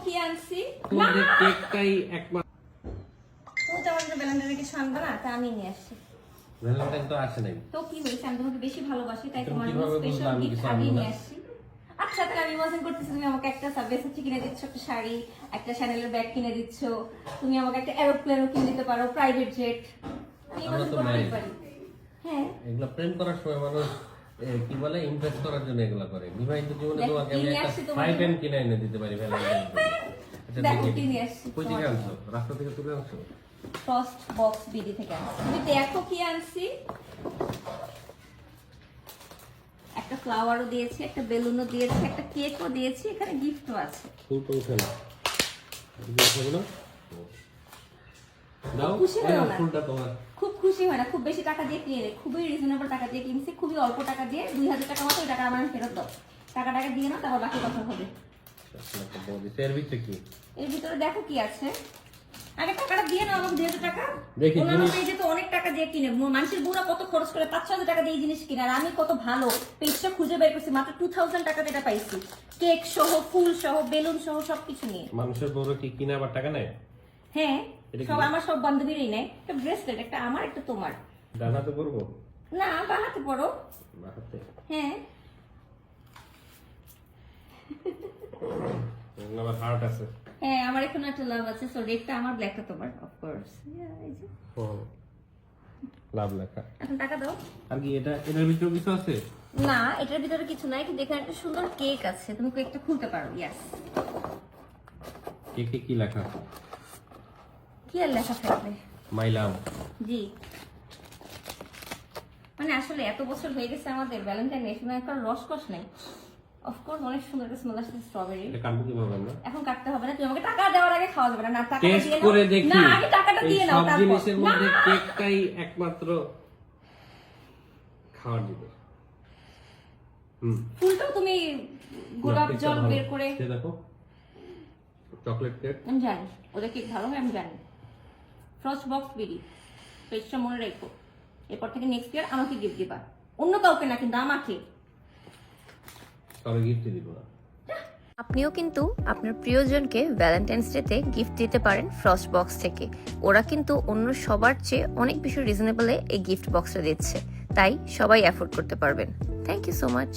কি আনছি? তোমাদের কেকটাই একমাত্র। তুমি তো আমাদের ভ্যালেন্টাইনের কিছু আনবে না, তা আমি নিয়ে আসছি। ভ্যালেন্টাইন তো আসে নাই। তো কি হয়েছে, আমি তোমাকে বেশি ভালোবাসি, তাই তুমি তোমার কিভাবে বুঝলা স্পেশাল আমি গিফট কিছু আমি আনবো না? নিয়ে আসছি। আচ্ছা, তাহলে আমি ইমাজিন করতেছি তুমি আমাকে একটা সাবভেসে কিনে দিচ্ছ, একটা শাড়ি, একটা শ্যানেলের ব্যাগ কিনে দিচ্ছ, তুমি আমাকে একটা এরোপ্লেনও কিনে দিতে পারো, প্রাইভেট জেট। আমি আমরা ইমাজিন তো করতেই married। পারি। হ্যাঁ, এগুলা প্রেম করার সময় মানুষ কি বলে ইমপ্রেস করার জন্য এগুলা করে। বিবাহিত জীবনে দেখো, তোমাকে আমি কিনে একটা আসছি তোমার ফ্রাই জন্য। প্যান কিনে এনে দিতে পারি ভ্যালেন্টাইন ডে। আচ্ছা দেখো, দেখি কি নিয়ে আসছি কই থেকে তোমার আনছো? রাস্তা থেকে তুলে আনছো? ফার্স্ট বক্স বিডি থেকে আনছি। তুমি দেখো কি আনছি। একটা ফ্লাওয়ারও দিয়েছি, একটা বেলুনও দিয়েছি, একটা কেকও দিয়েছি, এখানে গিফটও আছে। ফুলটা উঠে না। এদিকে উঠে না? দাও, খুশি হলো না? ফুলটা তোমার। খুব খুশি হয় না, খুব বেশি টাকা দিয়ে কিনে নেই, খুবই রিজনেবল টাকা দিয়ে কিনছি, খুবই অল্প টাকা দিয়ে, 2000 টাকা মতো। ওই টাকা আমার ফেরত দাও, টাকা দিয়ে না, তারপর বাকি কথা হবে। এর ভিতরে কি? এর ভিতরে দেখো কি আছে। আগে টাকাটা দিয়ে নাও আমাকে, 2000 টাকা। দেখি অন্যান্য জিনিস- পেজে তো অনেক টাকা দিয়ে কিনে, মানুষের বুড়া কত খরচ করে 5-6 টাকা দিয়ে এই জিনিস কিনে, আর আমি কত ভালো পেজটা খুঁজে বের করছি, মাত্র 2000 টাকাতে এটা পাইছি। কেক সহ, ফুল সহ, বেলুন সহ সবকিছু নিয়ে। মানুষের বড় কি কিনে আবার টাকা নেয়? হ্যাঁ, এটা কি? সব আমার সব বান্ধবীরই নেয়। একটা ব্রেসলেট, একটা আমার, একটা তোমার। ডানাতে করবো? না, বানাতে পারো। বাহাতে। হ্যাঁ, আবার হার্ট আছে। হ্যাঁ, আমার এখানে একটা লাভ আছে। সো রেডটা আমার, ব্ল্যাকটা তোমার, অফকোর্স। লাভ লেখা। এখন টাকা দাও। আর কি এটার ভিতরে কিছু আছে? না, এটার ভিতরে কিছু নাই, কিন্তু এখানে একটা সুন্দর কেক আছে, তুমি কেকটা খুলতে পারো। ইয়েস। কেকে কি লেখা? কি আর লেখা থাকবে? মাই লাভ। জি, মানে আসলে এত বছর হয়ে গেছে আমাদের ভ্যালেন্টাইন ডে, শুনে একটা রসকস নেই। অফকোর্স অনেক সুন্দর একটা স্মেল আসছে স্ট্রবেরি। এটা কাটবো কিভাবে আমরা? এখন কাটতে হবে না, তুমি আমাকে টাকা দেওয়ার আগে খাওয়া যাবে না। না, টাকাটা টেস্ট দিয়ে করে নাও। দেখি। না, আগে টাকাটা এই দিয়ে নাও, সব তারপর। জিনিসের মধ্যে না। কেকটাই একমাত্র খাওয়ার জিনিস। ফুলটাও তুমি গোলাপ কেকটা জল ভালো। বের করে। খেয়ে দেখো। Chocolate cake. আমি জানি ওদের কেক ভালো হয়, আমি জানি। ফ্রস্ট বক্স বিডি, পেজটা মনে রেখো। এরপর থেকে নেক্সট ইয়ার আমাকে গিফট দিবা, অন্য কাউকে না, কিন্তু আমাকে। তবে গিফট দিব না। আপনিও কিন্তু আপনার প্রিয়জনকে ভ্যালেন্টাইন্স ডেতে গিফট দিতে পারেন ফ্রস্ট বক্স থেকে। ওরা কিন্তু অন্য সবার চেয়ে অনেক বেশি রিজনেবলে এই গিফট বক্সটা দিচ্ছে, তাই সবাই অ্যাফোর্ড করতে পারবেন। Thank you so much.